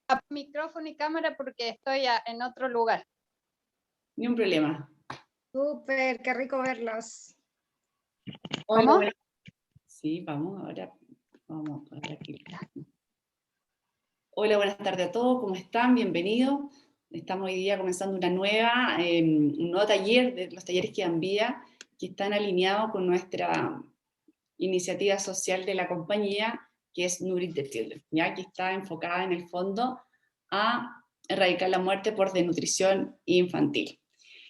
a micrófono y cámara porque estoy en otro lugar. Ni un problema. Súper, qué rico verlos. Hola, ¿Cómo? Sí, vamos ahora. Vamos a ver aquí. Hola, buenas tardes a todos, ¿cómo están? Bienvenidos. Estamos hoy día comenzando un nuevo taller de los talleres que dan vida, que están alineados con nuestra iniciativa social de la compañía, que es Nourish the Children, ya que está enfocada en el fondo a erradicar la muerte por desnutrición infantil.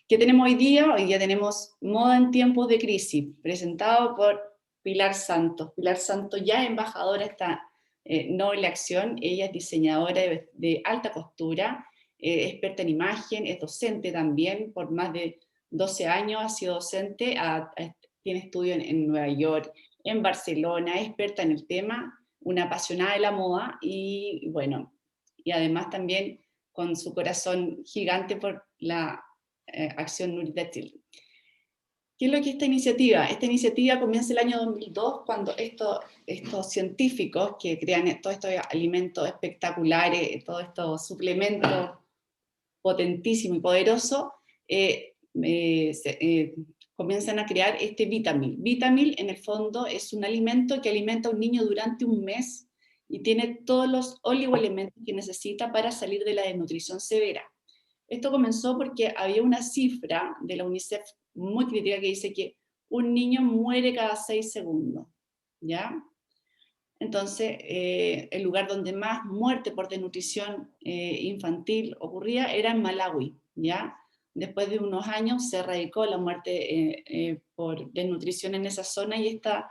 ¿Qué tenemos hoy día? Hoy día tenemos Moda en tiempos de crisis, presentado por Pilar Santos. Pilar Santos ya es embajadora esta Noble Acción. Ella es diseñadora de alta costura, experta en imagen, es docente también, por más de 12 años ha sido docente, tiene estudio en Nueva York, en Barcelona, es experta en el tema, una apasionada de la moda y bueno, y además también con su corazón gigante por la acción Nourish the Children. ¿Qué es lo que esta iniciativa? Esta iniciativa comienza el año 2002 cuando estos científicos que crean todos estos alimentos espectaculares, todos estos suplementos potentísimos y poderosos, comienzan a crear este Vitamil. Vitamil en el fondo es un alimento que alimenta a un niño durante un mes y tiene todos los oligoelementos que necesita para salir de la desnutrición severa. Esto comenzó porque había una cifra de la UNICEF muy crítica que dice que un niño muere cada 6 segundos, ¿ya? Entonces, el lugar donde más muerte por desnutrición infantil ocurría era en Malawi, ¿ya? Después de unos años se erradicó la muerte por desnutrición en esa zona y esta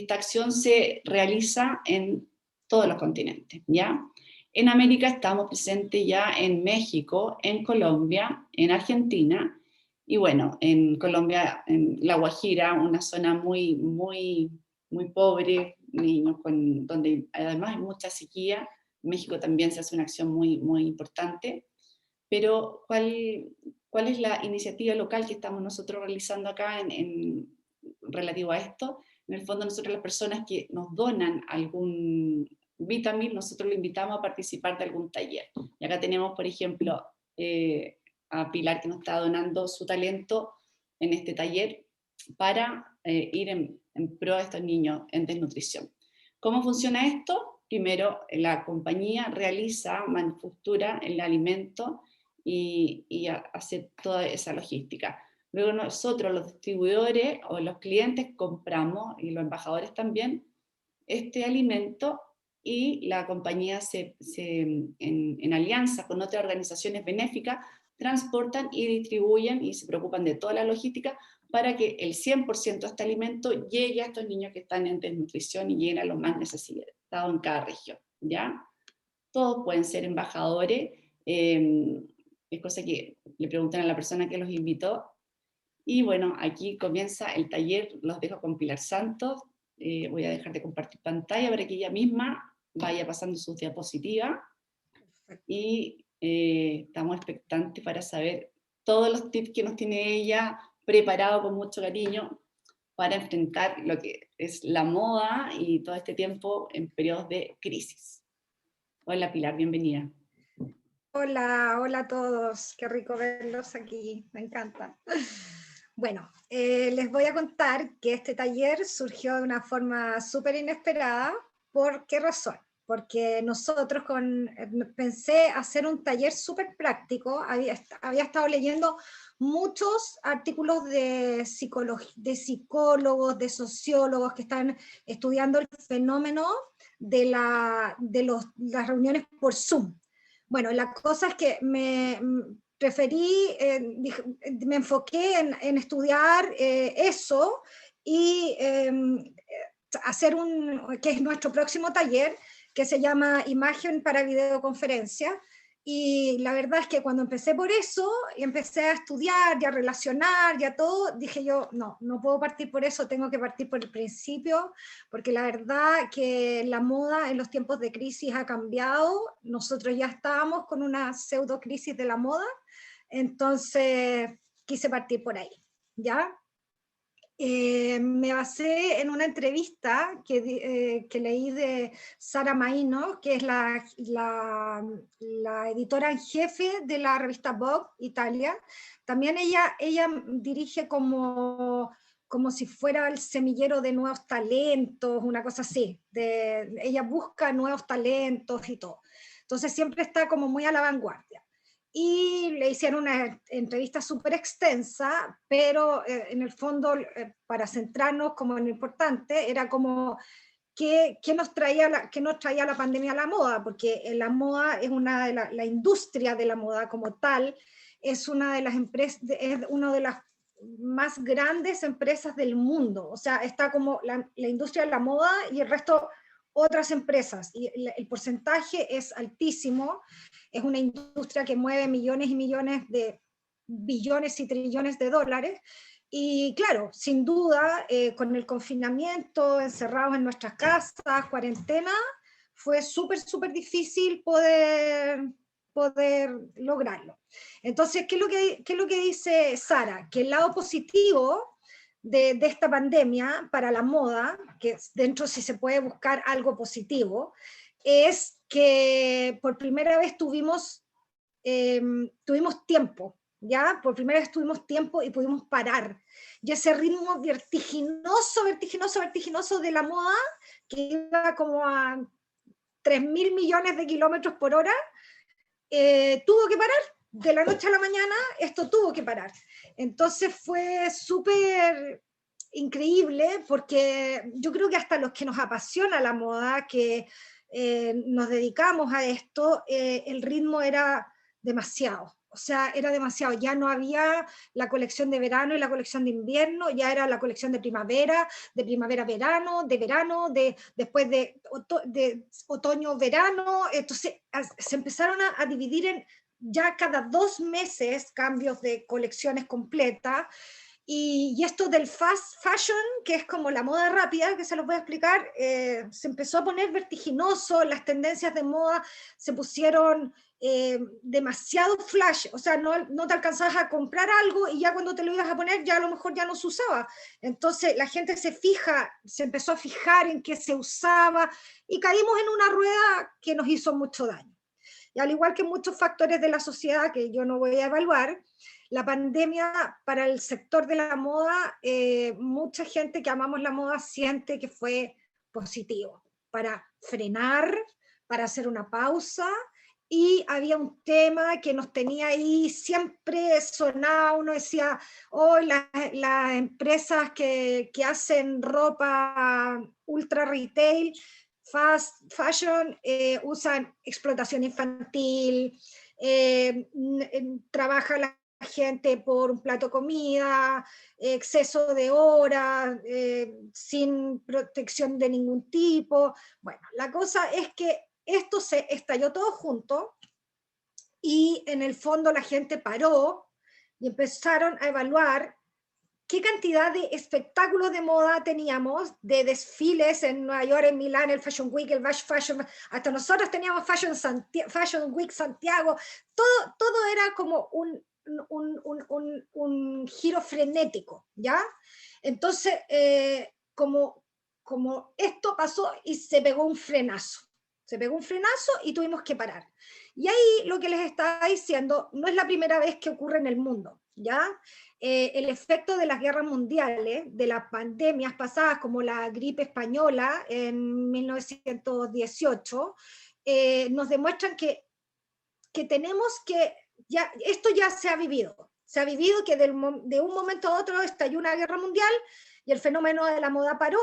acción se realiza en todos los continentes, ¿ya? En América estamos presentes ya en México, en Colombia, en Argentina, y bueno, en Colombia, en La Guajira, una zona muy, muy, muy pobre, niños donde además hay mucha sequía. En México también se hace una acción muy, muy importante. Pero, ¿cuál es la iniciativa local que estamos nosotros realizando acá relativo a esto? En el fondo, nosotros, las personas que nos donan algún Vitamil, nosotros lo invitamos a participar de algún taller. Y acá tenemos, por ejemplo, a Pilar, que nos está donando su talento en este taller para ir en pro de estos niños en desnutrición. ¿Cómo funciona esto? Primero, la compañía realiza, manufactura el alimento y hace toda esa logística. Luego nosotros, los distribuidores o los clientes, compramos, y los embajadores también, este alimento, y la compañía en alianza con otras organizaciones benéficas transportan y distribuyen y se preocupan de toda la logística para que el 100% de este alimento llegue a estos niños que están en desnutrición y lleguen a los más necesitados en cada región, ¿ya? Todos pueden ser embajadores, es cosa que le preguntan a la persona que los invitó. Y bueno, aquí comienza el taller, los dejo con Pilar Santos. Voy a dejar de compartir pantalla para que ella misma vaya pasando sus diapositivas. Y estamos expectantes para saber todos los tips que nos tiene ella preparado con mucho cariño para enfrentar lo que es la moda y todo este tiempo en periodos de crisis. Hola Pilar, bienvenida. Hola, hola a todos, qué rico verlos aquí, me encanta. Bueno, les voy a contar que este taller surgió de una forma súper inesperada. ¿Por qué razón? Porque nosotros pensé hacer un taller súper práctico, había estado leyendo muchos artículos de psicólogos, de sociólogos que están estudiando el fenómeno de las reuniones por Zoom. Bueno, la cosa es que me enfoqué en estudiar eso y hacer que es nuestro próximo taller, que se llama Imagen para Videoconferencia. Y la verdad es que cuando empecé por eso, y empecé a estudiar y a relacionar y a todo, dije yo, no puedo partir por eso, tengo que partir por el principio, porque la verdad que la moda en los tiempos de crisis ha cambiado. Nosotros ya estábamos con una pseudo crisis de la moda, entonces quise partir por ahí, ¿ya? Me basé en una entrevista que leí de Sara Maino, que es la editora en jefe de la revista Vogue Italia. También ella dirige como si fuera el semillero de nuevos talentos, una cosa así. Ella busca nuevos talentos y todo. Entonces siempre está como muy a la vanguardia. Y le hicieron una entrevista súper extensa, pero en el fondo, para centrarnos como en lo importante, era como qué nos traía la pandemia a la moda, porque la moda es una de la industria de la moda como tal, es una de las empresas, es una de las más grandes empresas del mundo, o sea, está como la industria de la moda y el resto otras empresas, y el porcentaje es altísimo. Es una industria que mueve millones y millones de billones y trillones de dólares, y claro, sin duda, con el confinamiento, encerrados en nuestras casas, cuarentena, fue súper difícil poder lograrlo. Entonces, ¿qué es lo que dice Sara? Que el lado positivo de esta pandemia para la moda, que dentro si se puede buscar algo positivo, es que por primera vez tuvimos tiempo, ¿ya? Por primera vez tuvimos tiempo y pudimos parar. Y ese ritmo vertiginoso de la moda, que iba como a 3.000 millones de kilómetros por hora, tuvo que parar. De la noche a la mañana esto tuvo que parar. Entonces fue súper increíble, porque yo creo que hasta los que nos apasiona la moda, que nos dedicamos a esto, el ritmo era demasiado. O sea, era demasiado. Ya no había la colección de verano y la colección de invierno, ya era la colección de primavera-verano, después de otoño-verano. Entonces se empezaron a dividir en ya cada 2 meses cambios de colecciones completas. Y esto del fast fashion, que es como la moda rápida, que se los voy a explicar, se empezó a poner vertiginoso, las tendencias de moda se pusieron demasiado flash, o sea, no te alcanzabas a comprar algo y ya cuando te lo ibas a poner ya a lo mejor ya no se usaba. Entonces la gente se empezó a fijar en qué se usaba, y caímos en una rueda que nos hizo mucho daño. Y al igual que muchos factores de la sociedad que yo no voy a evaluar, la pandemia para el sector de la moda, mucha gente que amamos la moda siente que fue positivo para frenar, para hacer una pausa, y había un tema que nos tenía ahí, siempre sonaba, uno decía, oh, las empresas que hacen ropa ultra retail, fast fashion, usan explotación infantil, trabaja la gente por un plato de comida, exceso de horas, sin protección de ningún tipo. Bueno, la cosa es que esto se estalló todo junto, y en el fondo la gente paró y empezaron a evaluar qué cantidad de espectáculos de moda teníamos, de desfiles en Nueva York, en Milán, el Fashion Week, el Bash Fashion, hasta nosotros teníamos Fashion Week Santiago, todo era como un giro frenético, ¿ya? Entonces, como esto pasó y se pegó un frenazo y tuvimos que parar. Y ahí lo que les estaba diciendo, no es la primera vez que ocurre en el mundo, ¿ya? El efecto de las guerras mundiales, de las pandemias pasadas como la gripe española en 1918, nos demuestran que tenemos que, esto ya se ha vivido que de un momento a otro estalló una guerra mundial y el fenómeno de la moda paró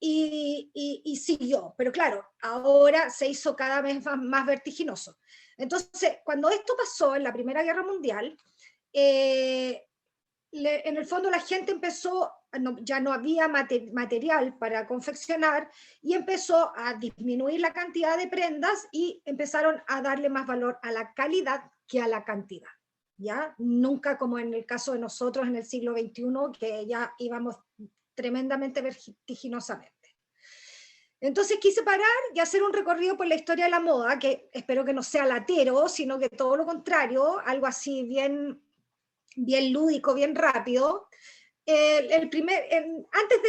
y siguió, pero claro, ahora se hizo cada vez más vertiginoso. Entonces, cuando esto pasó en la Primera Guerra Mundial, en el fondo la gente empezó, ya no había material para confeccionar, y empezó a disminuir la cantidad de prendas y empezaron a darle más valor a la calidad que a la cantidad. ¿Ya? Nunca como en el caso de nosotros en el siglo XXI, que ya íbamos tremendamente vertiginosamente. Entonces quise parar y hacer un recorrido por la historia de la moda, que espero que no sea latero, sino que todo lo contrario, algo así bien lúdico, bien rápido, Antes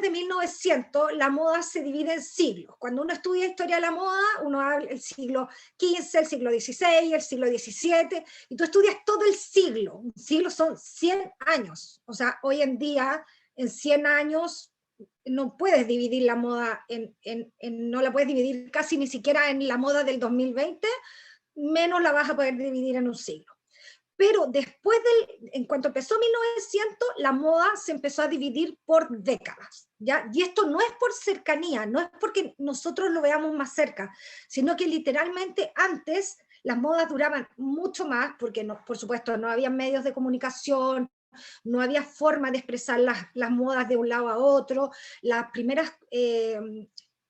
de 1900, la moda se divide en siglos. Cuando uno estudia historia de la moda, uno habla del siglo XV, el siglo XVI, el siglo XVII, y tú estudias todo el siglo. Un siglo son 100 años. O sea, hoy en día, en 100 años, no puedes dividir la moda no la puedes dividir casi ni siquiera en la moda del 2020, menos la vas a poder dividir en un siglo. Pero después en cuanto empezó 1900, la moda se empezó a dividir por décadas, ¿ya? Y esto no es por cercanía, no es porque nosotros lo veamos más cerca, sino que literalmente antes las modas duraban mucho más, porque no, por supuesto no había medios de comunicación, no había forma de expresar las modas de un lado a otro. Las primeras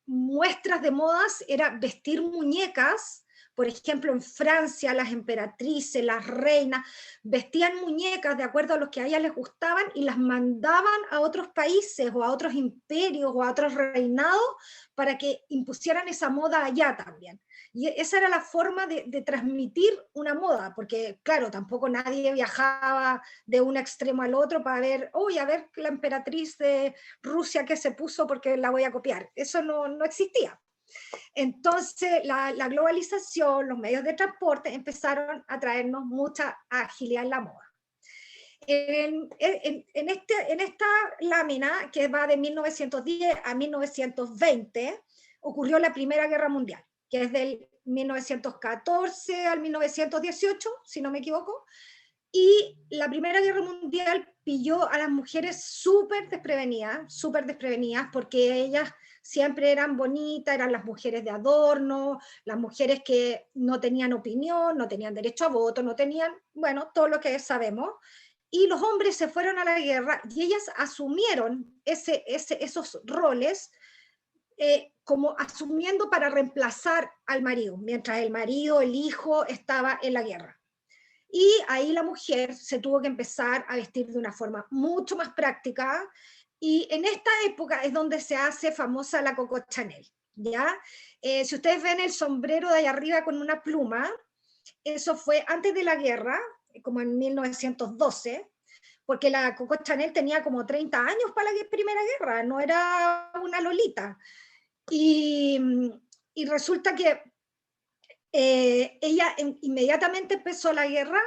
muestras de modas era vestir muñecas. Por ejemplo, en Francia, las emperatrices, las reinas, vestían muñecas de acuerdo a los que a ellas les gustaban y las mandaban a otros países o a otros imperios o a otros reinados para que impusieran esa moda allá también. Y esa era la forma de transmitir una moda, porque claro, tampoco nadie viajaba de un extremo al otro para ver, uy, a ver la emperatriz de Rusia que se puso porque la voy a copiar. Eso no existía. Entonces, la globalización, los medios de transporte empezaron a traernos mucha agilidad en la moda. En esta lámina, que va de 1910 a 1920, ocurrió la Primera Guerra Mundial, que es del 1914 al 1918, si no me equivoco, y la Primera Guerra Mundial pilló a las mujeres súper desprevenidas, porque ellas siempre eran bonitas, eran las mujeres de adorno, las mujeres que no tenían opinión, no tenían derecho a voto, no tenían, bueno, todo lo que sabemos, y los hombres se fueron a la guerra y ellas asumieron esos roles como asumiendo para reemplazar al marido, mientras el marido, el hijo, estaba en la guerra. Y ahí la mujer se tuvo que empezar a vestir de una forma mucho más práctica, y en esta época es donde se hace famosa la Coco Chanel, ¿ya? Si ustedes ven el sombrero de ahí arriba con una pluma, eso fue antes de la guerra, como en 1912, porque la Coco Chanel tenía como 30 años para la Primera Guerra, no era una lolita. Y resulta que ella inmediatamente empezó la guerra,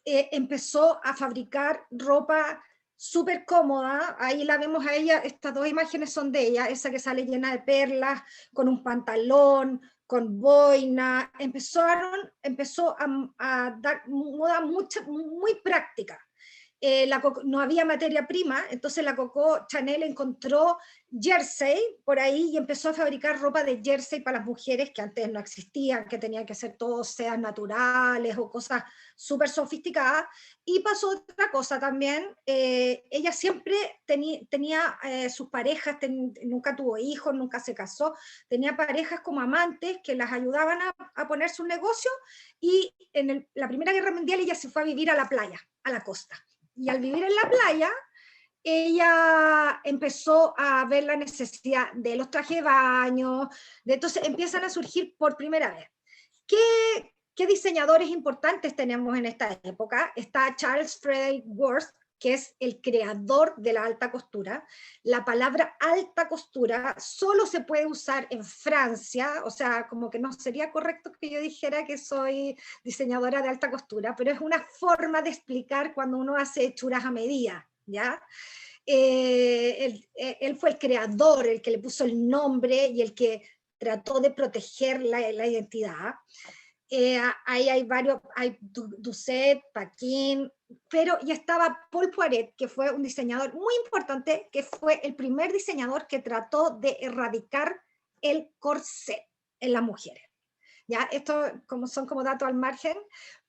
empezó a fabricar ropa súper cómoda. Ahí la vemos a ella, estas dos imágenes son de ella, esa que sale llena de perlas, con un pantalón, con boina. Empezó a dar moda muy práctica. No había materia prima, entonces la Coco Chanel encontró jersey por ahí y empezó a fabricar ropa de jersey para las mujeres que antes no existían, que tenían que ser todos sedas naturales o cosas súper sofisticadas. Y pasó otra cosa también, ella siempre tenía sus parejas, nunca tuvo hijos, nunca se casó, tenía parejas como amantes que las ayudaban a poner su negocio, y en la Primera Guerra Mundial ella se fue a vivir a la playa, a la costa. Y al vivir en la playa, ella empezó a ver la necesidad de los trajes de baño, entonces empiezan a surgir por primera vez. ¿Qué diseñadores importantes tenemos en esta época? Está Charles Frederick Worth, que es el creador de la alta costura. La palabra alta costura solo se puede usar en Francia, o sea, como que no sería correcto que yo dijera que soy diseñadora de alta costura, pero es una forma de explicar cuando uno hace hechuras a medida, ¿ya? Él fue el creador, el que le puso el nombre y el que trató de proteger la identidad. Ahí hay varios, hay Doucet, Paquin, pero ya estaba Paul Poiret, que fue un diseñador muy importante, que fue el primer diseñador que trató de erradicar el corset en las mujeres. Ya, esto son como datos al margen,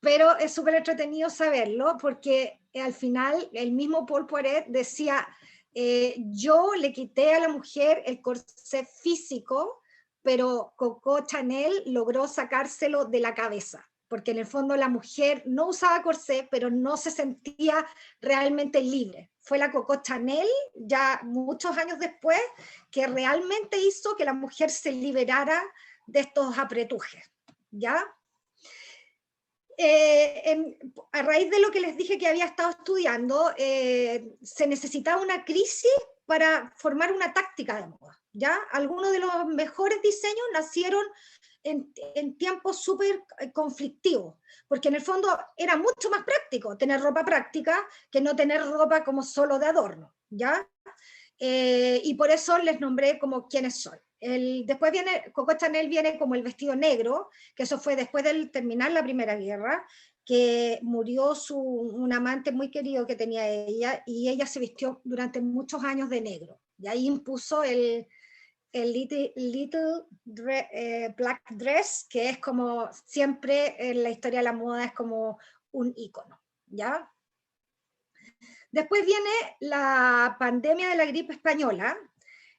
pero es súper entretenido saberlo, porque al final el mismo Paul Poiret decía, yo le quité a la mujer el corset físico, pero Coco Chanel logró sacárselo de la cabeza, porque en el fondo la mujer no usaba corsé, pero no se sentía realmente libre. Fue la Coco Chanel, ya muchos años después, que realmente hizo que la mujer se liberara de estos apretujes, ¿ya? a raíz de lo que les dije que había estado estudiando, se necesitaba una crisis para formar una táctica de moda, ¿ya? Algunos de los mejores diseños nacieron en tiempos súper conflictivos, porque en el fondo era mucho más práctico tener ropa práctica que no tener ropa como solo de adorno, ¿ya? Y por eso les nombré como quiénes son. Después viene, Coco Chanel viene como el vestido negro, que eso fue después de terminar la Primera Guerra, que murió un amante muy querido que tenía ella, y ella se vistió durante muchos años de negro. Y ahí impuso el Black Dress, que es como siempre en la historia de la moda es como un ícono, ¿ya? Después viene la pandemia de la gripe española,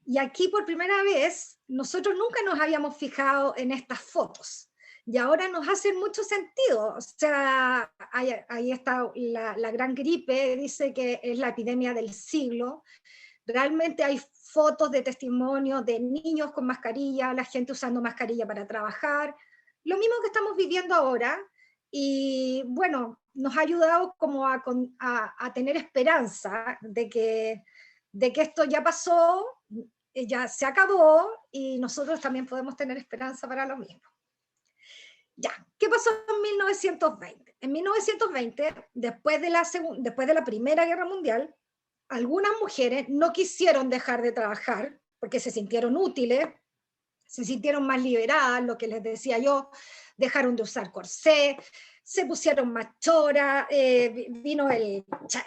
y aquí por primera vez nosotros nunca nos habíamos fijado en estas fotos, y ahora nos hacen mucho sentido. O sea, ahí está la gran gripe, dice que es la epidemia del siglo. Realmente hay fotos de testimonio de niños con mascarilla, la gente usando mascarilla para trabajar, lo mismo que estamos viviendo ahora, y bueno, nos ha ayudado como a tener esperanza de que esto ya pasó, ya se acabó, y nosotros también podemos tener esperanza para lo mismo. Ya, ¿qué pasó en 1920? En 1920, después de la Primera Guerra Mundial, algunas mujeres no quisieron dejar de trabajar porque se sintieron útiles, se sintieron más liberadas, lo que les decía yo, dejaron de usar corsé, se pusieron más choras, vino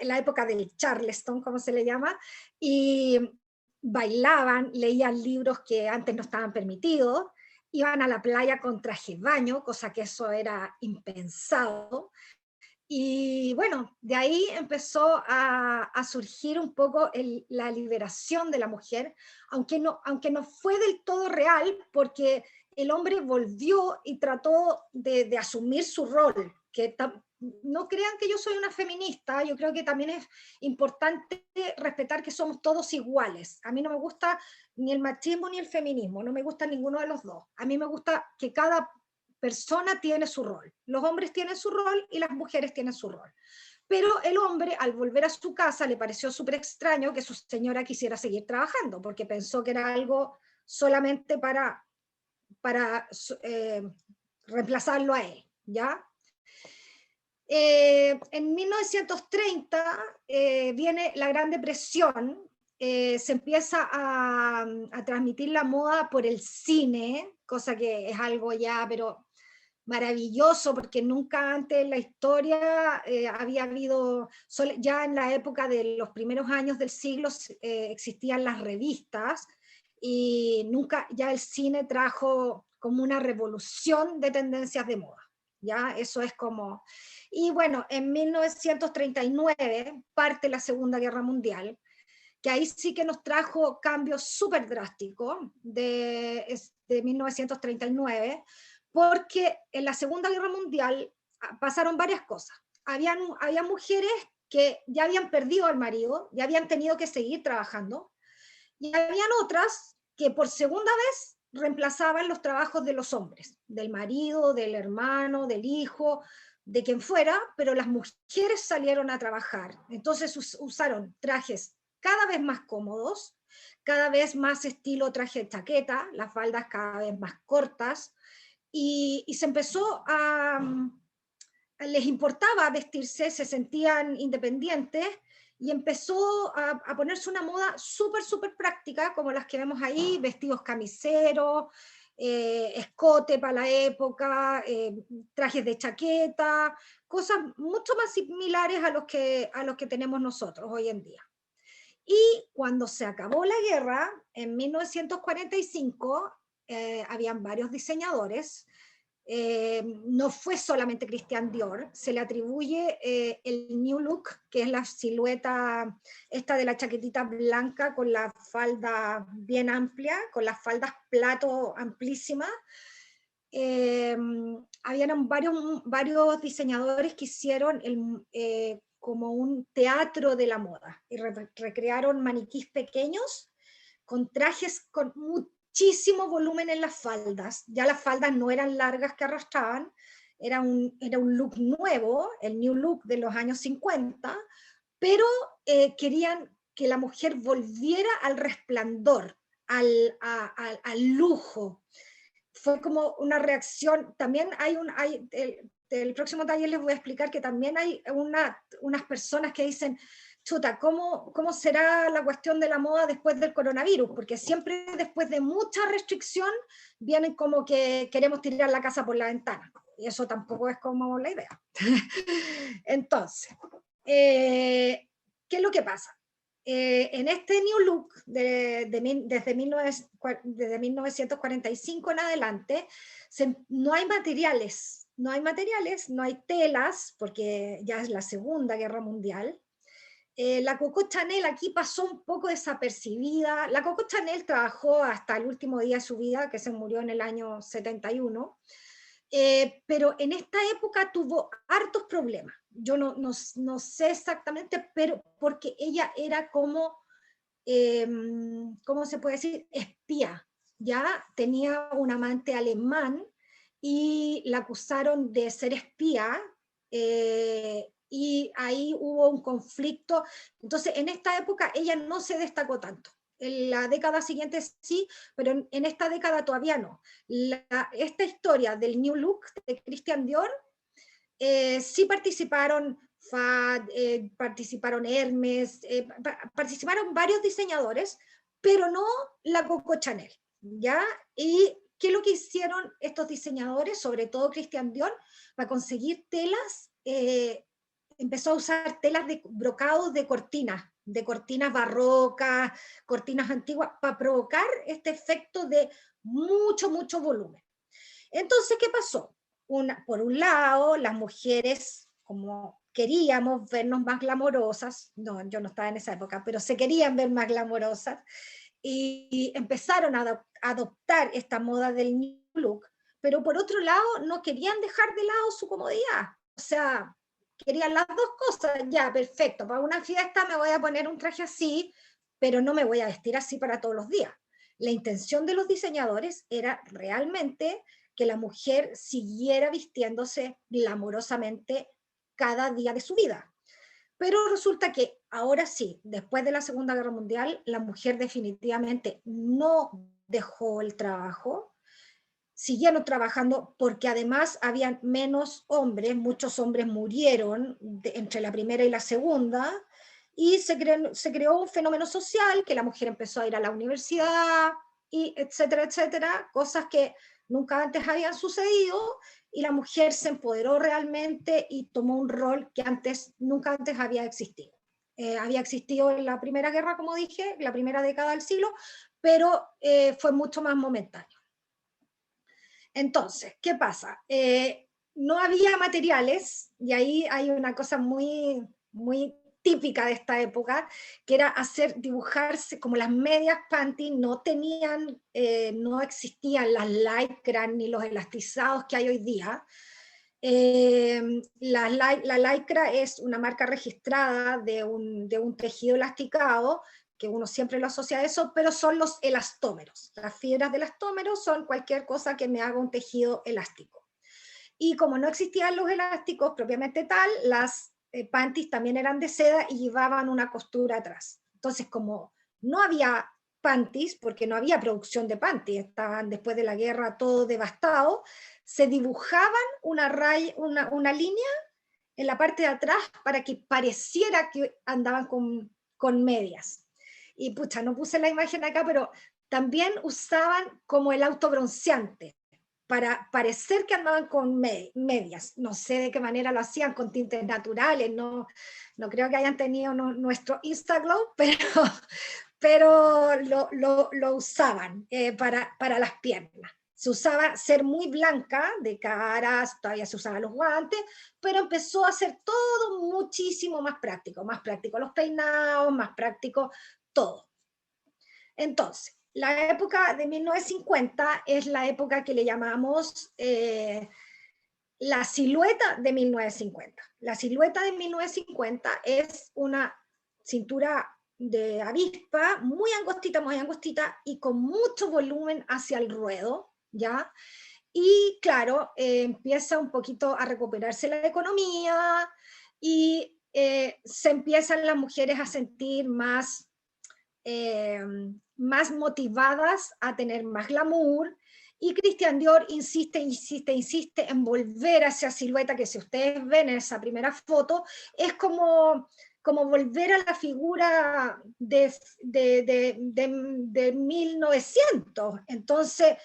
la época del Charleston, como se le llama, y bailaban, leían libros que antes no estaban permitidos, iban a la playa con traje de baño, cosa que eso era impensado. Y bueno, de ahí empezó a surgir un poco la liberación de la mujer, aunque no fue del todo real, porque el hombre volvió y trató de asumir su rol. No crean que yo soy una feminista, yo creo que también es importante respetar que somos todos iguales. A mí no me gusta ni el machismo ni el feminismo, no me gusta ninguno de los dos. A mí me gusta que cada persona tiene su rol. Los hombres tienen su rol y las mujeres tienen su rol. Pero el hombre, al volver a su casa, le pareció súper extraño que su señora quisiera seguir trabajando, porque pensó que era algo solamente para reemplazarlo a él, ¿ya? En 1930 viene la Gran Depresión, se empieza a transmitir la moda por el cine, cosa que es algo ya, pero maravilloso, porque nunca antes en la historia había habido, ya en la época de los primeros años del siglo existían las revistas, y nunca ya el cine trajo como una revolución de tendencias de moda, ya eso es como... Y bueno, en 1939 parte la Segunda Guerra Mundial, que ahí sí que nos trajo cambios súper drásticos de 1939, porque en la Segunda Guerra Mundial pasaron varias cosas. Había mujeres que ya habían perdido al marido, ya habían tenido que seguir trabajando, y habían otras que por segunda vez reemplazaban los trabajos de los hombres, del marido, del hermano, del hijo, de quien fuera, pero las mujeres salieron a trabajar. Entonces usaron trajes cada vez más cómodos, cada vez más estilo traje de chaqueta, las faldas cada vez más cortas, y se empezó les importaba vestirse, se sentían independientes, y empezó a ponerse una moda súper, súper práctica, como las que vemos ahí, vestidos camiseros, escote para la época, trajes de chaqueta, cosas mucho más similares a los que tenemos nosotros hoy en día. Y cuando se acabó la guerra, en 1945, habían varios diseñadores, no fue solamente Christian Dior, se le atribuye el New Look, que es la silueta esta de la chaquetita blanca con la falda bien amplia, con las faldas plato amplísimas. Habían varios diseñadores que hicieron como un teatro de la moda, y recrearon maniquís pequeños con trajes con muchísimo volumen en las faldas. Ya las faldas no eran largas que arrastraban, era un look nuevo, el new look de los años 50, pero querían que la mujer volviera al resplandor, al lujo. Fue como una reacción. También el próximo taller les voy a explicar que también hay unas personas que dicen, chuta, ¿cómo será la cuestión de la moda después del coronavirus? Porque siempre después de mucha restricción vienen como que queremos tirar la casa por la ventana. Y eso tampoco es como la idea. Entonces, ¿qué es lo que pasa? En este new look, desde 1945 en adelante, no hay materiales, no hay telas, porque ya es la Segunda Guerra Mundial. La Coco Chanel aquí pasó un poco desapercibida. La Coco Chanel trabajó hasta el último día de su vida, que se murió en el año 71, pero en esta época tuvo hartos problemas. Yo no sé exactamente, pero porque ella era como, ¿cómo se puede decir? Espía. Ya tenía un amante alemán y la acusaron de ser espía, y ahí hubo un conflicto. Entonces, en esta época ella no se destacó tanto. En la década siguiente sí, pero en esta década todavía no. Esta historia del New Look de Christian Dior, sí participaron Fad, participaron Hermes, participaron varios diseñadores, pero no la Coco Chanel, ¿ya? ¿Y qué es lo que hicieron estos diseñadores, sobre todo Christian Dior, para conseguir telas? Empezó a usar telas de brocados de cortinas barrocas, cortinas antiguas, para provocar este efecto de mucho volumen. Entonces, ¿qué pasó? Por un lado, las mujeres, como queríamos vernos más glamorosas, no, yo no estaba en esa época, pero se querían ver más glamorosas, y empezaron a adoptar esta moda del new look, pero por otro lado no querían dejar de lado su comodidad. O sea, querían las dos cosas. Ya, perfecto, para una fiesta me voy a poner un traje así, pero no me voy a vestir así para todos los días. La intención de los diseñadores era realmente que la mujer siguiera vistiéndose glamorosamente cada día de su vida. Pero resulta que ahora sí, después de la Segunda Guerra Mundial, la mujer definitivamente no dejó el trabajo, siguieron trabajando porque además habían menos hombres, muchos hombres murieron entre la primera y la segunda, y se creó un fenómeno social, que la mujer empezó a ir a la universidad, y etcétera, cosas que nunca antes habían sucedido, y la mujer se empoderó realmente y tomó un rol que nunca antes había existido. Había existido en la Primera Guerra, como dije, la primera década del siglo, pero fue mucho más momentáneo. Entonces, ¿qué pasa? No había materiales, y ahí hay una cosa muy típica de esta época, que era dibujarse, como las medias panty no existían las lycra ni los elastizados que hay hoy día. La lycra es una marca registrada de un tejido elasticado, que uno siempre lo asocia a eso, pero son los elastómeros. Las fibras de elastómeros son cualquier cosa que me haga un tejido elástico. Y como no existían los elásticos propiamente tal, las panties también eran de seda y llevaban una costura atrás. Entonces, como no había panties, porque no había producción de panties, estaban después de la guerra todo devastado, se dibujaban una línea en la parte de atrás para que pareciera que andaban con medias. Y pucha, no puse la imagen acá, pero también usaban como el autobronceante, para parecer que andaban con medias. No sé de qué manera lo hacían, con tintes naturales, no creo que hayan tenido nuestro Instaglow, pero lo usaban para las piernas. Se usaba ser muy blanca de caras, todavía se usaban los guantes, pero empezó a ser todo muchísimo más práctico los peinados, más práctico todo. Entonces, la época de 1950 es la época que le llamamos la silueta de 1950. La silueta de 1950 es una cintura de avispa muy angostita y con mucho volumen hacia el ruedo, ¿ya? Y claro, empieza un poquito a recuperarse la economía y se empiezan las mujeres a sentir más, más motivadas a tener más glamour, y Christian Dior insiste, insiste, insiste en volver a esa silueta que, si ustedes ven en esa primera foto, es como volver a la figura de 1900. Entonces,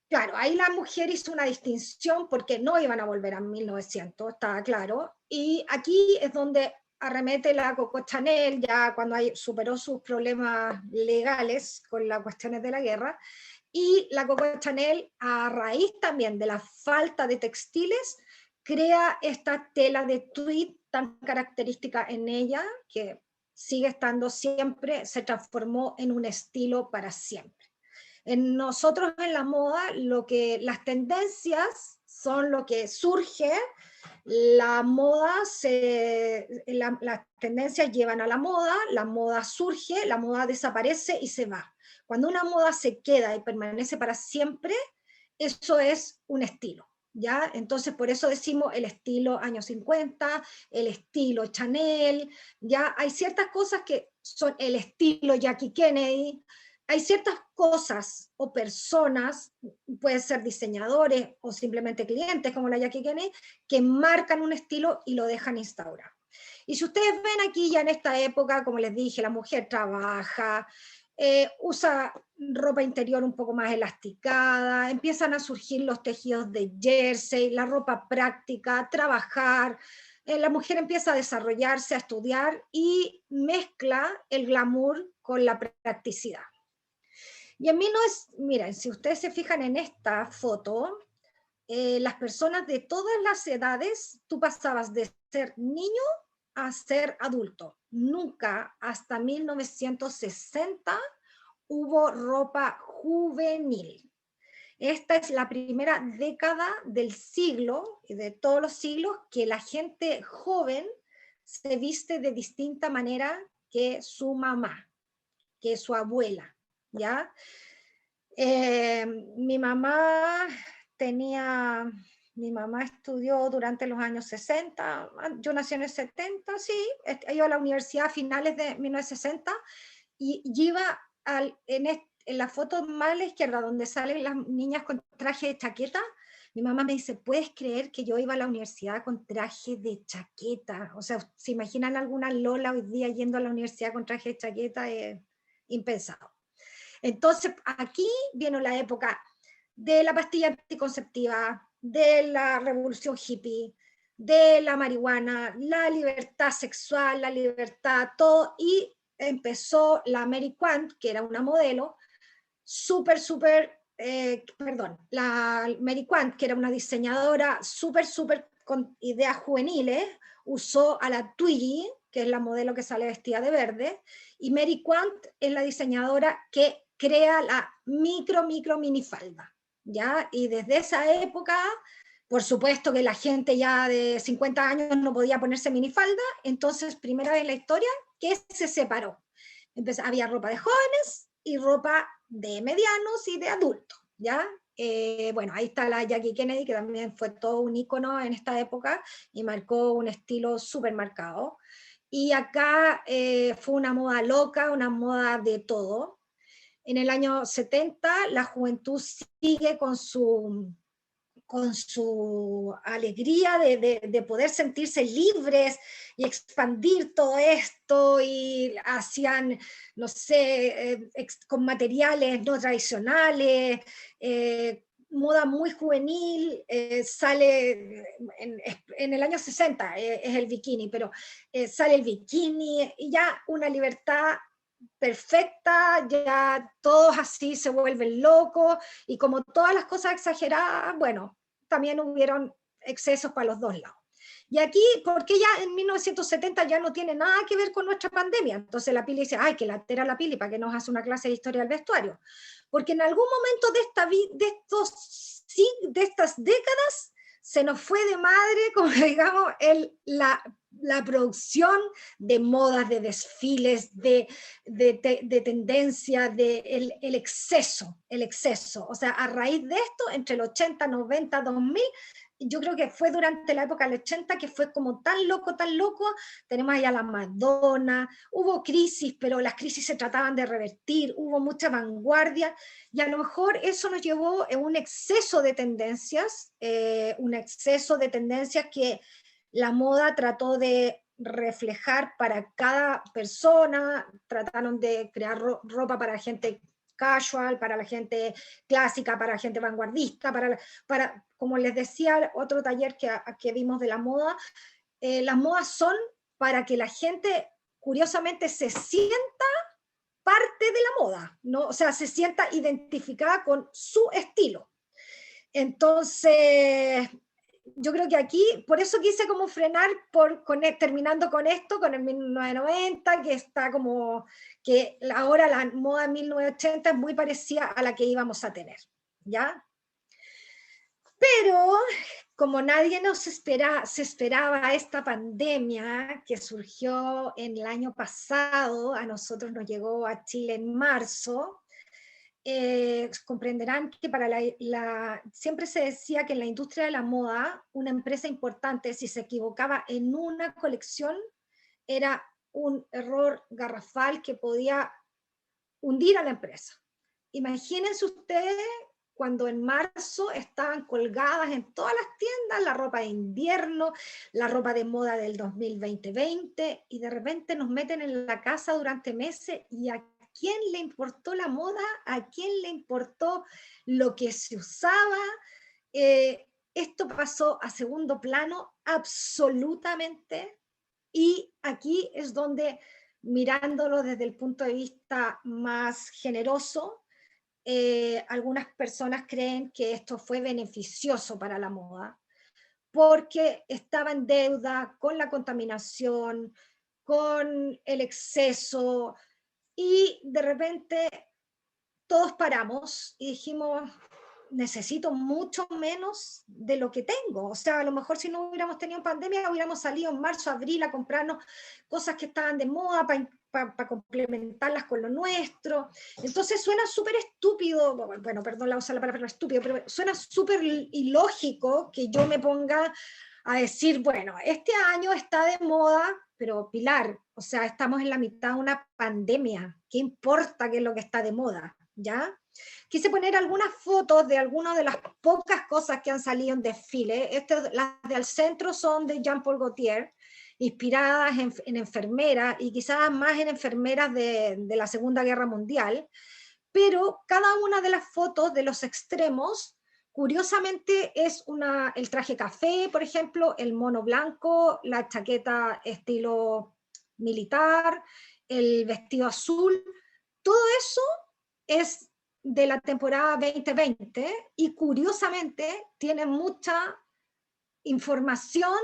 claro, ahí la mujer hizo una distinción porque no iban a volver a 1900, estaba claro, y aquí es donde arremete la Coco Chanel, ya cuando superó sus problemas legales con las cuestiones de la guerra, y la Coco Chanel, a raíz también de la falta de textiles, crea esta tela de tweed tan característica en ella, que sigue estando siempre, se transformó en un estilo para siempre. En nosotros en la moda, las tendencias son lo que surge, las tendencias llevan a la moda surge, la moda desaparece y se va. Cuando una moda se queda y permanece para siempre, eso es un estilo, ¿ya? Entonces por eso decimos el estilo años 50, el estilo Chanel, ¿ya? Hay ciertas cosas que son el estilo Jackie Kennedy, hay ciertas cosas o personas, pueden ser diseñadores o simplemente clientes como la Jackie Kennedy, que marcan un estilo y lo dejan instaurado. Y si ustedes ven aquí ya en esta época, como les dije, la mujer trabaja, usa ropa interior un poco más elasticada, empiezan a surgir los tejidos de jersey, la ropa práctica, trabajar, la mujer empieza a desarrollarse, a estudiar y mezcla el glamour con la practicidad. Y en mí no es, miren, si ustedes se fijan en esta foto, las personas de todas las edades, tú pasabas de ser niño a ser adulto. Nunca, hasta 1960, hubo ropa juvenil. Esta es la primera década del siglo, y de todos los siglos, que la gente joven se viste de distinta manera que su mamá, que su abuela, ¿ya? Mi mamá estudió durante los años 60, yo nací en el 70, sí, iba a la universidad a finales de 1960, y iba en la foto más a la izquierda, donde salen las niñas con traje de chaqueta. Mi mamá me dice, ¿puedes creer que yo iba a la universidad con traje de chaqueta? O sea, ¿se imaginan alguna Lola hoy día yendo a la universidad con traje de chaqueta? Impensado. Entonces, aquí viene la época de la pastilla anticonceptiva, de la revolución hippie, de la marihuana, la libertad sexual, la libertad, todo, y empezó la Mary Quant, que era una modelo, la Mary Quant, que era una diseñadora súper con ideas juveniles, usó a la Twiggy, que es la modelo que sale vestida de verde, y Mary Quant es la diseñadora que crea la micro minifalda, ¿ya? Y desde esa época, por supuesto que la gente ya de 50 años no podía ponerse minifalda, entonces primera vez en la historia que se separó. Había ropa de jóvenes y ropa de medianos y de adultos, ¿ya? Bueno, ahí está la Jackie Kennedy, que también fue todo un ícono en esta época y marcó un estilo súper marcado. Y acá fue una moda loca, una moda de todo. En el año 70 la juventud sigue con su alegría de poder sentirse libres y expandir todo esto, y hacían, no sé, con materiales no tradicionales, moda muy juvenil, sale en el año 60, es el bikini, pero sale el bikini y ya una libertad perfecta, ya todos así se vuelven locos, y como todas las cosas exageradas, bueno, también hubieron excesos para los dos lados. Y aquí, porque ya en 1970 ya no tiene nada que ver con nuestra pandemia, entonces la Pili dice, ay, que latera la Pili, para que nos hace una clase de historia del vestuario, porque en algún momento de estas décadas se nos fue de madre, como digamos, la la producción de modas, de desfiles, de tendencia, el exceso, el exceso. O sea, a raíz de esto, entre el 80, 90, 2000, yo creo que fue durante la época del 80 que fue como tan loco, tenemos allá la Madonna, hubo crisis, pero las crisis se trataban de revertir, hubo mucha vanguardia, y a lo mejor eso nos llevó a un exceso de tendencias que la moda trató de reflejar para cada persona, trataron de crear ropa para gente casual, para la gente clásica, para la gente vanguardista, para como les decía, otro taller que vimos de la moda, las modas son para que la gente curiosamente se sienta parte de la moda, ¿no? O sea, se sienta identificada con su estilo. Entonces, yo creo que aquí, por eso quise como frenar, terminando con esto, con el 1990, que está como, que ahora la moda 1980 es muy parecida a la que íbamos a tener, ¿ya? Pero, como nadie se esperaba esta pandemia que surgió en el año pasado, a nosotros nos llegó a Chile en marzo, comprenderán que siempre se decía que en la industria de la moda, una empresa importante, si se equivocaba en una colección, era un error garrafal que podía hundir a la empresa. Imagínense ustedes cuando en marzo estaban colgadas en todas las tiendas la ropa de invierno, la ropa de moda del 2020, y de repente nos meten en la casa durante meses, y ¿a quién le importó la moda? ¿A quién le importó lo que se usaba? Esto pasó a segundo plano absolutamente, y aquí es donde, mirándolo desde el punto de vista más generoso, algunas personas creen que esto fue beneficioso para la moda, porque estaba en deuda con la contaminación, con el exceso, y de repente todos paramos y dijimos, necesito mucho menos de lo que tengo. O sea, a lo mejor si no hubiéramos tenido pandemia, hubiéramos salido en marzo, abril a comprarnos cosas que estaban de moda para complementarlas con lo nuestro. Entonces suena súper estúpido, bueno, perdón usar la palabra estúpido, pero suena súper ilógico que yo me ponga a decir, bueno, este año está de moda, pero Pilar, o sea, estamos en la mitad de una pandemia, ¿qué importa qué es lo que está de moda? ¿Ya? Quise poner algunas fotos de algunas de las pocas cosas que han salido en desfile. Las del centro son de Jean Paul Gaultier, inspiradas en enfermeras, y quizás más en enfermeras de la Segunda Guerra Mundial, pero cada una de las fotos de los extremos, curiosamente, es el traje café, por ejemplo, el mono blanco, la chaqueta estilo militar, el vestido azul, todo eso es de la temporada 2020, y curiosamente tiene mucha información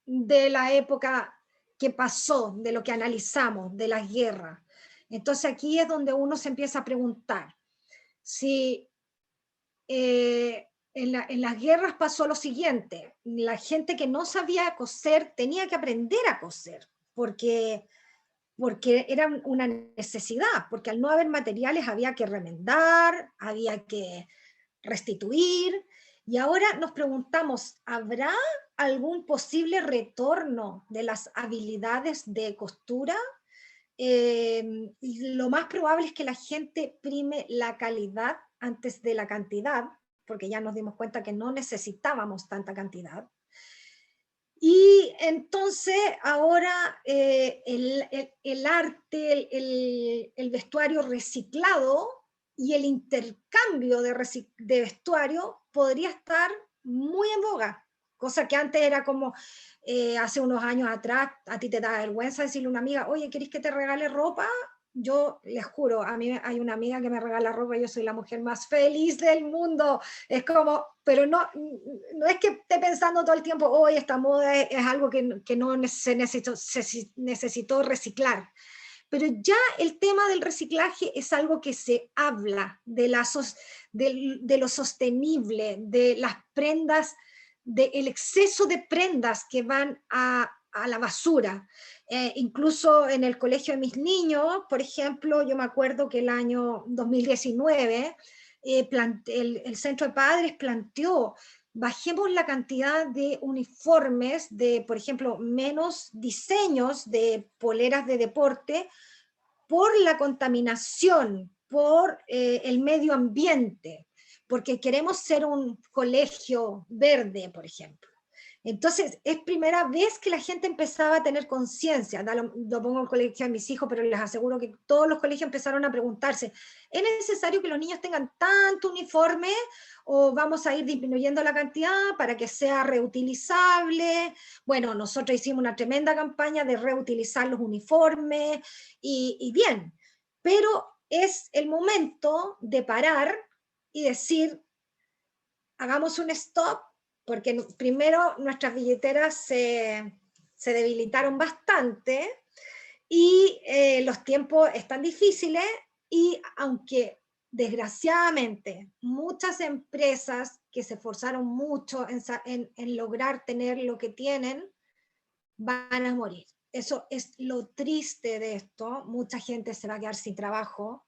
de la época que pasó, de lo que analizamos, de las guerras. Entonces aquí es donde uno se empieza a preguntar si en las guerras pasó lo siguiente: la gente que no sabía coser tenía que aprender a coser, porque era una necesidad, porque al no haber materiales había que remendar, había que restituir, y ahora nos preguntamos, ¿habrá algún posible retorno de las habilidades de costura? Lo más probable es que la gente prime la calidad antes de la cantidad, porque ya nos dimos cuenta que no necesitábamos tanta cantidad. Y entonces ahora el arte, el vestuario reciclado y el intercambio de vestuario podría estar muy en boga, cosa que antes era como, hace unos años atrás, a ti te da vergüenza decirle a una amiga, oye, ¿querés que te regale ropa? Yo les juro, a mí hay una amiga que me regala ropa y yo soy la mujer más feliz del mundo. Es como, pero no es que esté pensando todo el tiempo, hoy esta moda es algo que no se necesitó reciclar. Pero ya el tema del reciclaje es algo que se habla, de lo sostenible, de las prendas, del exceso de prendas que van a a la basura. Incluso en el colegio de mis niños, por ejemplo, yo me acuerdo que el año 2019 el Centro de Padres planteó: bajemos la cantidad de uniformes, de, por ejemplo, menos diseños de poleras de deporte por la contaminación, por el medio ambiente, porque queremos ser un colegio verde, por ejemplo. Entonces, es primera vez que la gente empezaba a tener conciencia. Lo pongo en el colegio de mis hijos, pero les aseguro que todos los colegios empezaron a preguntarse: ¿es necesario que los niños tengan tanto uniforme o vamos a ir disminuyendo la cantidad para que sea reutilizable? Bueno, nosotros hicimos una tremenda campaña de reutilizar los uniformes y bien, pero es el momento de parar y decir: hagamos un stop, porque primero nuestras billeteras se debilitaron bastante y los tiempos están difíciles, y aunque desgraciadamente muchas empresas que se esforzaron mucho en lograr tener lo que tienen, van a morir. Eso es lo triste de esto. Mucha gente se va a quedar sin trabajo,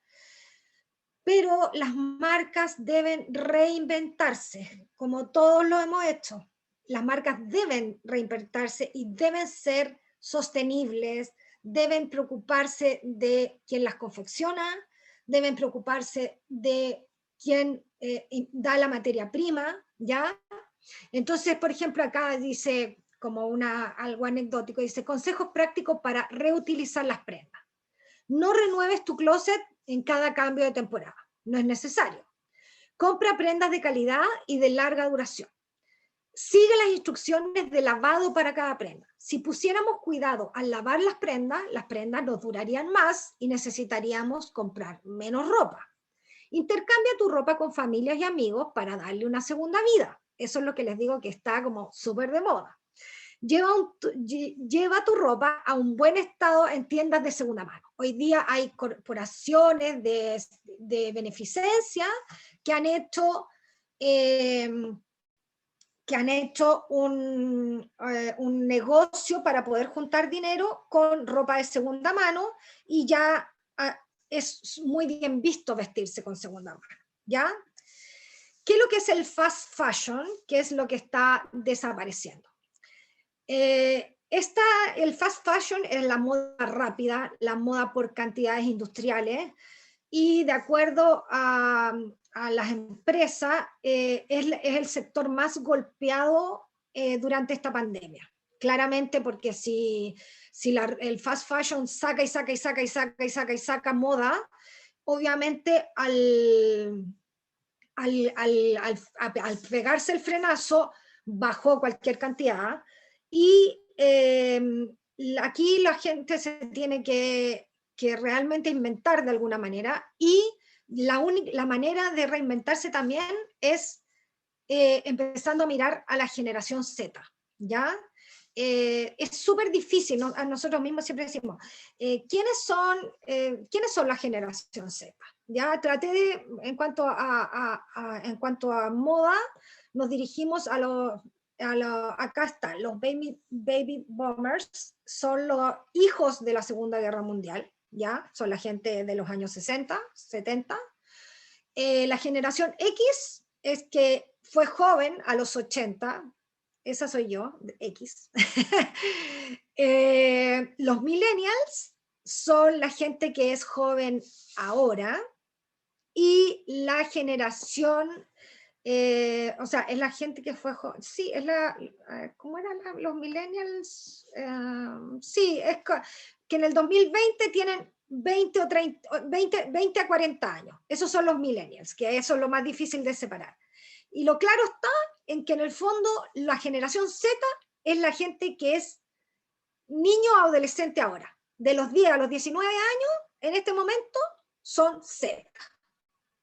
pero las marcas deben reinventarse, como todos lo hemos hecho. Las marcas deben reinventarse y deben ser sostenibles, deben preocuparse de quien las confecciona, deben preocuparse de quien da la materia prima, ¿ya? Entonces, por ejemplo, acá dice, como algo anecdótico, dice: consejos prácticos para reutilizar las prendas. No renueves tu closet en cada cambio de temporada, no es necesario. Compra prendas de calidad y de larga duración. Sigue las instrucciones de lavado para cada prenda. Si pusiéramos cuidado al lavar las prendas nos durarían más y necesitaríamos comprar menos ropa. Intercambia tu ropa con familias y amigos para darle una segunda vida. Eso es lo que les digo, que está como súper de moda. Lleva tu ropa a un buen estado en tiendas de segunda mano. Hoy día hay corporaciones de beneficencia que han hecho un negocio para poder juntar dinero con ropa de segunda mano, y ya es muy bien visto vestirse con segunda mano, ¿ya? ¿Qué es lo que es el fast fashion? ¿Qué es lo que está desapareciendo? El fast fashion es la moda rápida, la moda por cantidades industriales, y de acuerdo a las empresas es el sector más golpeado durante esta pandemia. Claramente, porque si el fast fashion saca moda, obviamente al pegarse el frenazo bajó cualquier cantidad, y aquí la gente se tiene que realmente inventar de alguna manera, y la manera de reinventarse también es empezando a mirar a la generación Z, ¿ya? Es súper difícil, ¿no? A nosotros mismos siempre decimos, ¿quiénes son la generación Z? Ya traté de, en cuanto a moda, nos dirigimos acá están los baby boomers, son los hijos de la Segunda Guerra Mundial, ¿ya? Son la gente de los años 60, 70. La generación X es que fue joven a los 80, esa soy yo, X. Los millennials son la gente que es joven ahora, y la generación, o sea, es la gente que fue joven, sí, es ¿cómo eran los millennials? Sí, es que en el 2020 tienen 20 a 40 años, esos son los millennials, que eso es lo más difícil de separar. Y lo claro está en que en el fondo la generación Z es la gente que es niño o adolescente ahora. De los 10 a los 19 años, en este momento, son Z.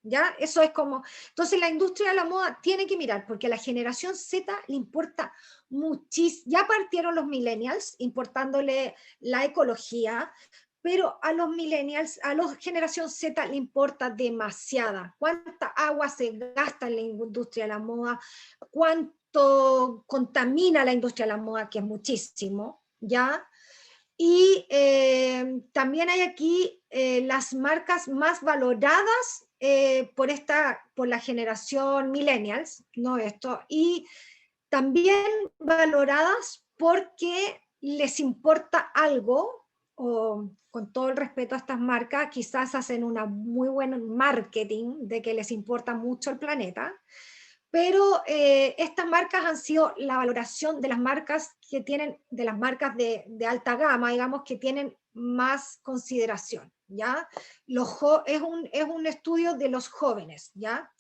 ¿Ya? Eso es como... Entonces la industria de la moda tiene que mirar, porque a la generación Z le importa muchísimo. Ya partieron los millennials importándole la ecología, pero a los millennials, a la generación Z le importa demasiada. ¿Cuánta agua se gasta en la industria de la moda? ¿Cuánto contamina la industria de la moda? Que es muchísimo. ¿ya? Y también hay aquí las marcas más valoradas por la generación millennials, ¿no? Esto, y también valoradas porque les importa algo, o con todo el respeto a estas marcas, quizás hacen una muy buen marketing de que les importa mucho el planeta, pero estas marcas han sido la valoración de las marcas que tienen, de las marcas de alta gama, digamos, que tienen más consideración, ¿ya? Es un estudio de los jóvenes, ¿ya?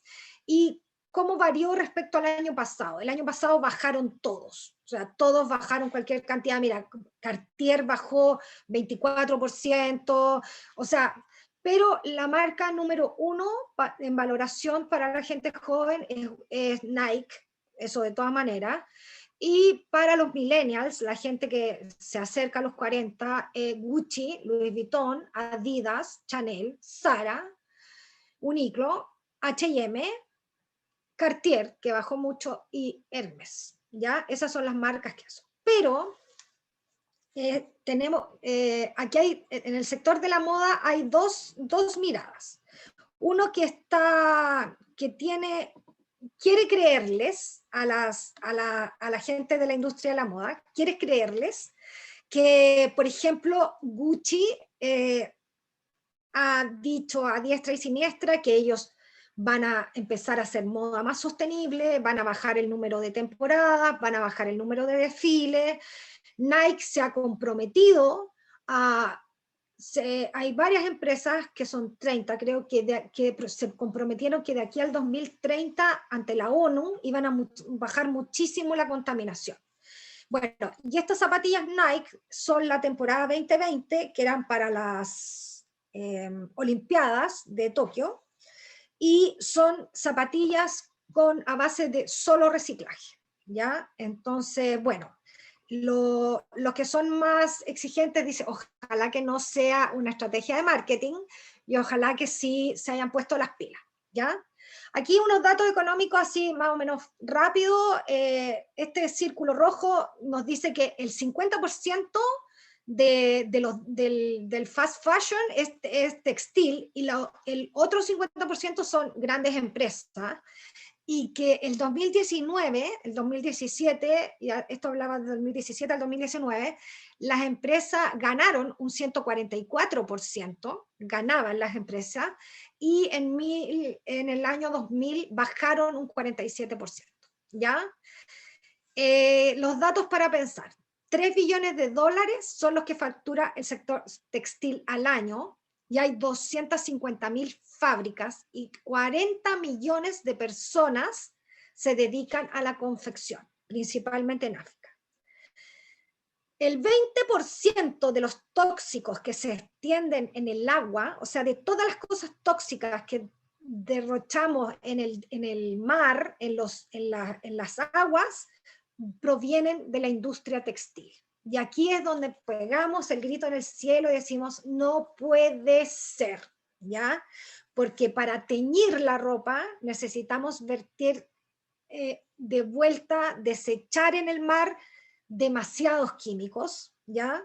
Y cómo varió respecto al año pasado. El año pasado bajaron todos, o sea, todos bajaron cualquier cantidad. Mira, Cartier bajó 24%, o sea, pero la marca número uno en valoración para la gente joven es Nike, eso de todas maneras. Y para los millennials, la gente que se acerca a los 40, Gucci, Louis Vuitton, Adidas, Chanel, Zara, Uniqlo, H&M, Cartier, que bajó mucho, y Hermes, ¿ya? Esas son las marcas que son. Pero tenemos, aquí hay, en el sector de la moda hay dos miradas. Uno quiere creerles a la gente de la industria de la moda, quiere creerles que, por ejemplo, Gucci ha dicho a diestra y siniestra que ellos van a empezar a hacer moda más sostenible, van a bajar el número de temporadas, van a bajar el número de desfiles. Nike se ha comprometido hay varias empresas que son 30, creo que se comprometieron que de aquí al 2030 ante la ONU iban a bajar muchísimo la contaminación. Bueno, y estas zapatillas Nike son la temporada 2020, que eran para las Olimpiadas de Tokio, y son zapatillas a base de solo reciclaje, ¿ya? Entonces, bueno, los que son más exigentes dicen, ojalá que no sea una estrategia de marketing y ojalá que sí se hayan puesto las pilas, ¿ya? Aquí unos datos económicos así más o menos rápido. Este círculo rojo nos dice que el 50% del fast fashion es textil y el otro 50% son grandes empresas, y que el 2019, el 2017, y esto hablaba del 2017 al 2019, las empresas ganaron un 144%, ganaban las empresas, y en el año 2000 bajaron un 47%, ¿ya? Los datos para pensar. 3 billones de dólares son los que factura el sector textil al año, y hay 250.000 fábricas y 40 millones de personas se dedican a la confección, principalmente en África. El 20% de los tóxicos que se extienden en el agua, o sea, de todas las cosas tóxicas que derrochamos en el mar, en las aguas, provienen de la industria textil. Y aquí es donde pegamos el grito en el cielo y decimos, no puede ser, ¿ya? Porque para teñir la ropa necesitamos vertir de vuelta, desechar en el mar demasiados químicos, ¿ya?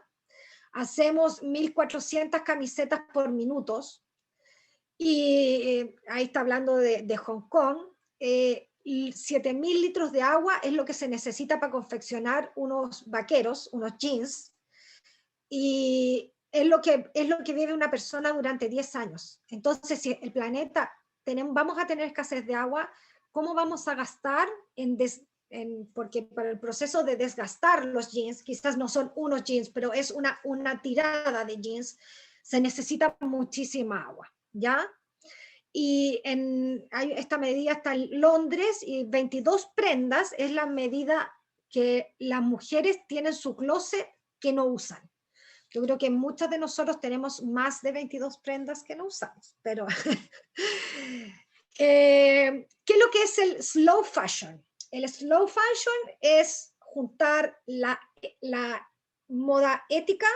Hacemos 1.400 camisetas por minutos, y ahí está hablando de Hong Kong. 7.000 litros de agua es lo que se necesita para confeccionar unos vaqueros, unos jeans, y es lo que vive una persona durante 10 años. Entonces, si el planeta vamos a tener escasez de agua, ¿cómo vamos a gastar porque para el proceso de desgastar los jeans, quizás no son unos jeans, pero es una tirada de jeans, se necesita muchísima agua, ¿ya? Y esta medida está en Londres, y 22 prendas es la medida que las mujeres tienen su closet que no usan. Yo creo que muchas de nosotros tenemos más de 22 prendas que no usamos, pero ¿qué es lo que es el slow fashion? El slow fashion es juntar la moda ética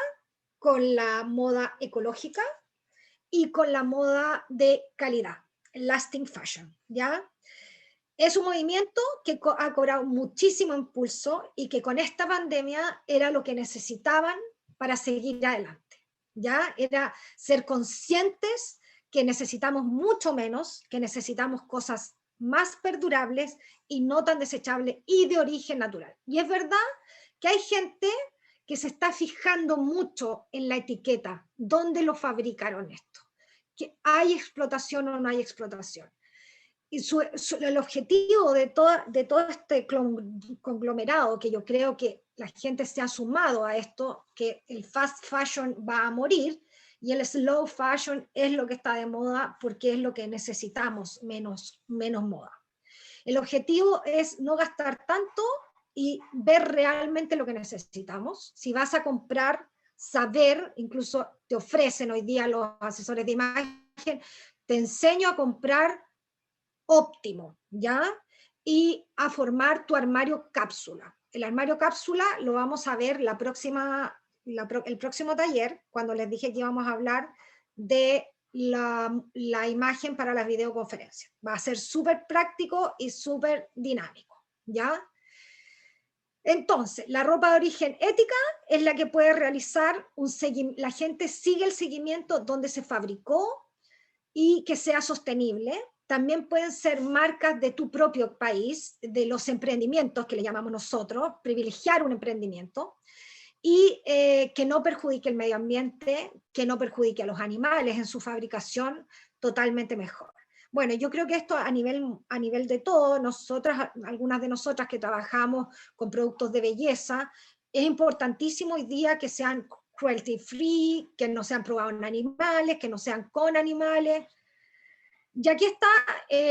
con la moda ecológica y con la moda de calidad, lasting fashion, ¿ya? es un movimiento que ha cobrado muchísimo impulso y que con esta pandemia era lo que necesitaban para seguir adelante. ¿Ya? Era ser conscientes que necesitamos mucho menos, que necesitamos cosas más perdurables y no tan desechables y de origen natural. Y es verdad que hay gente que se está fijando mucho en la etiqueta, dónde lo fabricaron esto, que hay explotación o no hay explotación. Y el objetivo de todo este conglomerado, que yo creo que la gente se ha sumado a esto, que el fast fashion va a morir, y el slow fashion es lo que está de moda porque es lo que necesitamos, menos moda. El objetivo es no gastar tanto y ver realmente lo que necesitamos. Si vas a comprar, saber, incluso te ofrecen hoy día los asesores de imagen, te enseño a comprar óptimo, ¿ya? Y a formar tu armario cápsula. El armario cápsula lo vamos a ver el próximo taller, cuando les dije que íbamos a hablar de la imagen para las videoconferencias. Va a ser súper práctico y súper dinámico, ¿ya? Entonces, la ropa de origen ética es la que puede realizar la gente sigue el seguimiento donde se fabricó y que sea sostenible. También pueden ser marcas de tu propio país, de los emprendimientos que le llamamos nosotros, privilegiar un emprendimiento, y que no perjudique el medio ambiente, que no perjudique a los animales en su fabricación, totalmente mejor. Bueno, yo creo que esto a nivel de todo, algunas de nosotras que trabajamos con productos de belleza, es importantísimo hoy día que sean cruelty free, que no sean probados en animales, que no sean con animales. Y aquí está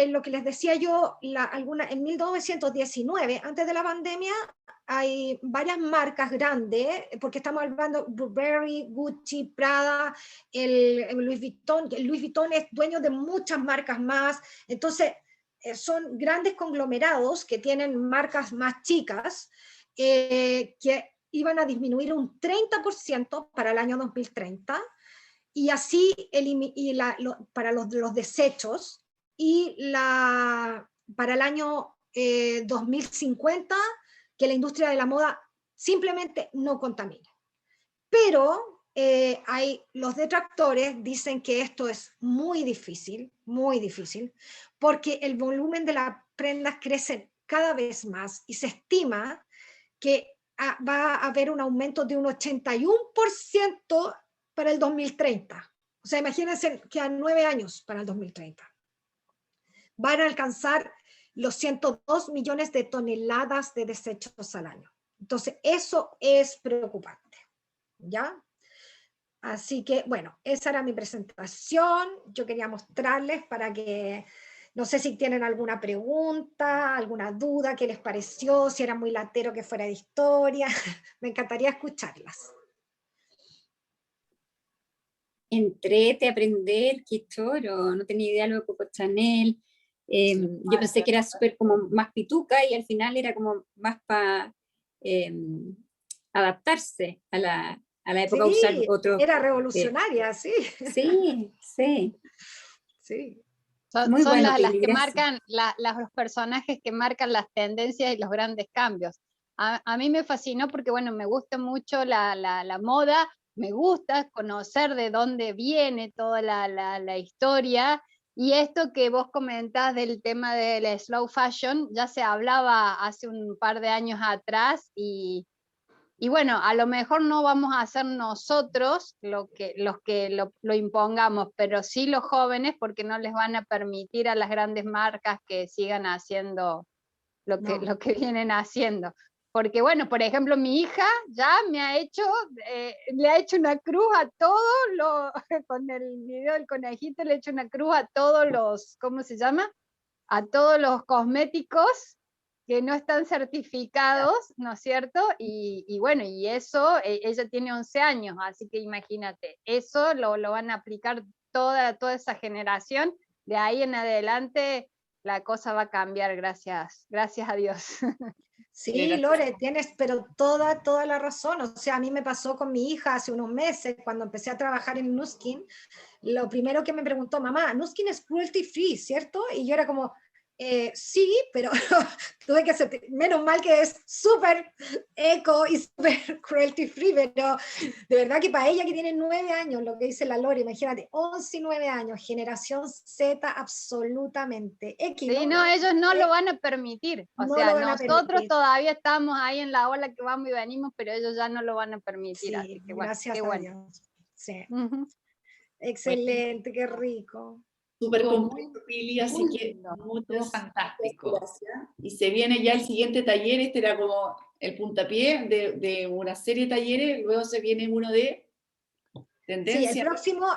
lo que les decía yo, en 1919, antes de la pandemia, hay varias marcas grandes, porque estamos hablando Burberry, Gucci, Prada, el Louis Vuitton. El Louis Vuitton es dueño de muchas marcas más, entonces son grandes conglomerados que tienen marcas más chicas, que iban a disminuir un 30% para el año 2030, y así para los desechos, y para el año 2050, que la industria de la moda simplemente no contamine. Pero los detractores dicen que esto es muy difícil, porque el volumen de las prendas crece cada vez más y se estima que va a haber un aumento de un 81% para el 2030. O sea, imagínense que a 9 años para el 2030. Van a alcanzar los 102 millones de toneladas de desechos al año. Entonces, eso es preocupante, ¿ya? Así que, bueno, esa era mi presentación. Yo quería mostrarles para que, no sé si tienen alguna pregunta, alguna duda, qué les pareció, si era muy latero que fuera de historia. Me encantaría escucharlas. Entrete, aprender, qué choro, no tenía idea de lo de Coco Chanel. Yo pensé que era súper como más pituca y al final era como más para adaptarse a la época, Sí, usar otro. era revolucionaria, sí. Sí, sí. Sí. Son bueno, las Pili, que gracias. marcan, los personajes que marcan las tendencias y los grandes cambios. A mí me fascinó porque, bueno, me gusta mucho la moda, me gusta conocer de dónde viene toda la historia, y esto que vos comentás del tema del slow fashion, ya se hablaba hace un par de años atrás, y bueno, a lo mejor no vamos a hacer nosotros los que lo impongamos, pero sí los jóvenes, porque no les van a permitir a las grandes marcas que sigan haciendo lo que vienen haciendo. Porque bueno, por ejemplo, mi hija ya le ha hecho una cruz a todos con el video del conejito, le ha hecho una cruz a todos los, ¿cómo se llama? A todos los cosméticos que no están certificados, ¿no es cierto? Y bueno, y eso, ella tiene 11 años, así que imagínate, eso lo van a aplicar toda esa generación, de ahí en adelante la cosa va a cambiar, gracias a Dios. Sí, Lore, tienes pero toda la razón. O sea, a mí me pasó con mi hija hace unos meses, cuando empecé a trabajar en Nuskin, lo primero que me preguntó, mamá, Nuskin es cruelty free, ¿cierto? Y yo era como, Sí, pero tuve que hacer, menos mal que es súper eco y súper cruelty free, pero de verdad que para ella que tiene 9 años, lo que dice la Lore, imagínate, 11 y 9 años, generación Z absolutamente. Sí, no, ellos no lo van a permitir. O No sea, lo van a nosotros permitir. todavía estamos ahí en la ola que vamos y venimos, pero ellos ya no lo van a permitir. Sí, Así que bueno, gracias qué a bueno. Dios. Sí, Ujú. excelente, qué rico. Súper Estuvo completo, Pili, así muy que lindo, estuvo muchas fantástico. gracias. Y se viene ya el siguiente taller, este era como el puntapié de una serie de talleres, luego se viene uno de Sí, tendencia.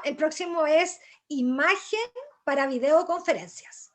el próximo es imagen para videoconferencias.